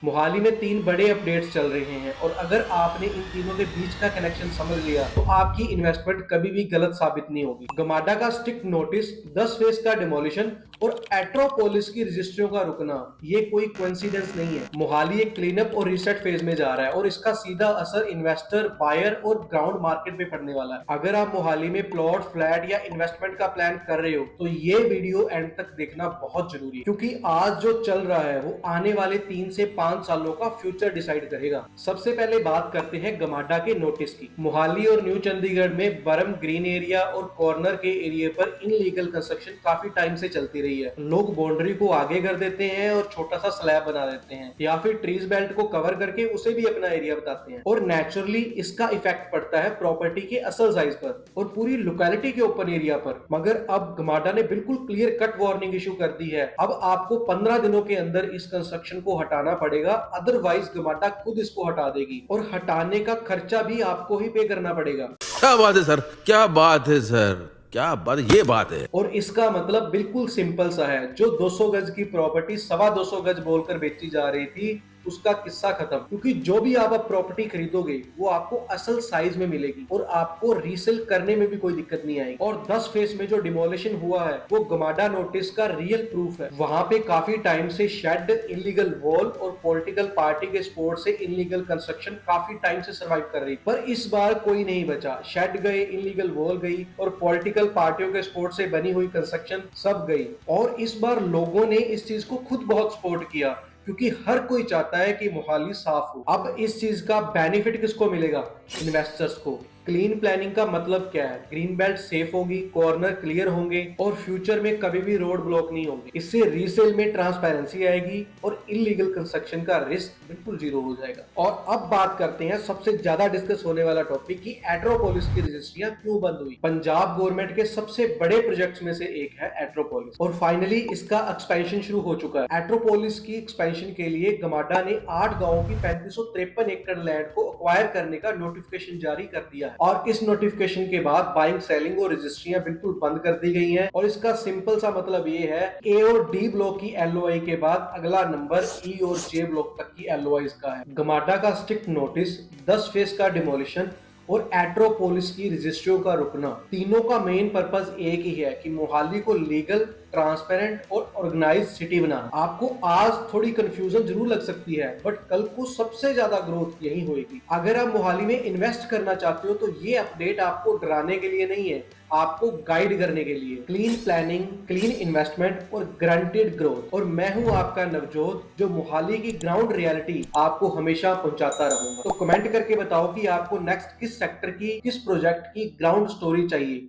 मोहाली में 3 बड़े अपडेट्स चल रहे हैं और अगर आपने इन तीनों के बीच का कनेक्शन समझ लिया तो आपकी इन्वेस्टमेंट कभी भी गलत साबित नहीं होगी। गमाडा का स्ट्रिक्ट नोटिस, 10 फेज का डिमोलिशन और एट्रोपोलिस की रजिस्ट्रियों का रुकना, ये कोई कोइंसिडेंस नहीं है। मोहाली एक क्लीन अप और रीसेट फेज में जा रहा है और इसका सीधा असर इन्वेस्टर, बायर और ग्राउंड मार्केट पे पड़ने वाला है। अगर आप मोहाली में प्लॉट, फ्लैट या इन्वेस्टमेंट का प्लान कर रहे हो तो ये वीडियो एंड तक देखना बहुत जरूरी है, क्योंकि आज जो चल रहा है वो आने वाले 3 से 5 सालों का फ्यूचर डिसाइड करेगा। सबसे पहले बात करते हैं गमाडा के नोटिस की। मोहाली और न्यू चंडीगढ़ में बरम ग्रीन एरिया और कॉर्नर के एरिया पर इनलीगल कंस्ट्रक्शन काफी टाइम से चलती रही है। लोग बाउंड्री को आगे कर देते हैं और छोटा सा स्लैब बना देते हैं या फिर ट्रीज बेल्ट को कवर करके उसे भी अपना एरिया बताते हैं, और नेचुरली इसका इफेक्ट पड़ता है प्रॉपर्टी के असल साइज पर और पूरी लोकेलिटी के ओपन एरिया पर। मगर अब गमाडा ने बिल्कुल क्लियर कट वार्निंग इशू कर दी है। अब आपको 15 दिनों के अंदर इस कंस्ट्रक्शन को हटाना पड़ेगा, अदरवाइज गमाडा खुद इसको हटा देगी और हटाने का खर्चा भी आपको ही पे करना पड़ेगा। क्या बात है सर, क्या बात है सर, क्या बात है, ये बात है। और इसका मतलब बिल्कुल सिंपल सा है, जो 200 गज की प्रॉपर्टी 225 गज बोलकर बेची जा रही थी उसका किस्सा खत्म, क्योंकि जो भी आप अब प्रॉपर्टी खरीदोगे वो आपको असल साइज में मिलेगी और आपको रीसेल करने में भी कोई दिक्कत नहीं आएगी। और 10 फेज में जो डिमोलिशन हुआ है वो गमाडा नोटिस का रियल प्रूफ है। वहां पे काफी टाइम से शेड, इलीगल वॉल और पॉलिटिकल पार्टी के सपोर्ट से इलीगल कंस्ट्रक्शन काफी टाइम से सर्वाइव कर रही, पर इस बार कोई नहीं बचा। शेड गए, इलीगल वॉल गई और पॉलिटिकल पार्टियों के सपोर्ट से बनी हुई कंस्ट्रक्शन सब गई। और इस बार लोगों ने इस चीज को खुद बहुत सपोर्ट किया, क्योंकि हर कोई चाहता है कि मोहाली साफ हो। अब इस चीज का बेनिफिट किसको मिलेगा? इन्वेस्टर्स को। क्लीन प्लानिंग का मतलब क्या है? ग्रीन बेल्ट सेफ होगी, कॉर्नर क्लियर होंगे और फ्यूचर में कभी भी रोड ब्लॉक नहीं होंगे। इससे रीसेल में ट्रांसपेरेंसी आएगी और इलीगल कंस्ट्रक्शन का रिस्क बिल्कुल जीरो हो जाएगा। और अब बात करते हैं सबसे ज्यादा डिस्कस होने वाला टॉपिक की एट्रोपोलिस की रजिस्ट्रियां क्यों बंद हुई। पंजाब गवर्नमेंट के सबसे बड़े प्रोजेक्ट्स में से एक है एट्रोपोलिस और फाइनली इसका एक्सपेंशन शुरू हो चुका है। एट्रोपोलिस की एक्सपेंशन के लिए गमाडा ने 8 गांवों की 3553 एकड़ लैंड को एक्वायर करने का नोटिफिकेशन जारी कर दिया है। और इस नोटिफिकेशन के बाद बाइंग, सेलिंग और रजिस्ट्रियां बिल्कुल बंद कर दी गई हैं। और इसका सिंपल सा मतलब ये है, ए और डी ब्लॉक की एलओआई के बाद अगला नंबर ई और जे ब्लॉक तक की एलओआई का है। गमाडा का स्ट्रिक्ट नोटिस, 10 फेज का डिमोलिशन और एट्रोपोलिस की रजिस्ट्रियों का रुकना, तीनों का मेन पर्पस एक ही है कि मोहाली को लीगल, ट्रांसपेरेंट और ऑर्गेनाइज सिटी बनाना। आपको आज थोड़ी कंफ्यूजन जरूर लग सकती है, बट कल को सबसे ज्यादा ग्रोथ यही होगी। अगर आप मोहाली में इन्वेस्ट करना चाहते हो तो ये अपडेट आपको डराने के लिए नहीं है, आपको गाइड करने के लिए। क्लीन प्लानिंग, क्लीन इन्वेस्टमेंट और गारंटेड ग्रोथ। और मैं हूं आपका नवजोत, जो मोहाली की ग्राउंड रियलिटी आपको हमेशा पहुंचाता रहूंगा। तो कमेंट करके बताओ कि आपको नेक्स्ट किस सेक्टर की, किस प्रोजेक्ट की ग्राउंड स्टोरी चाहिए।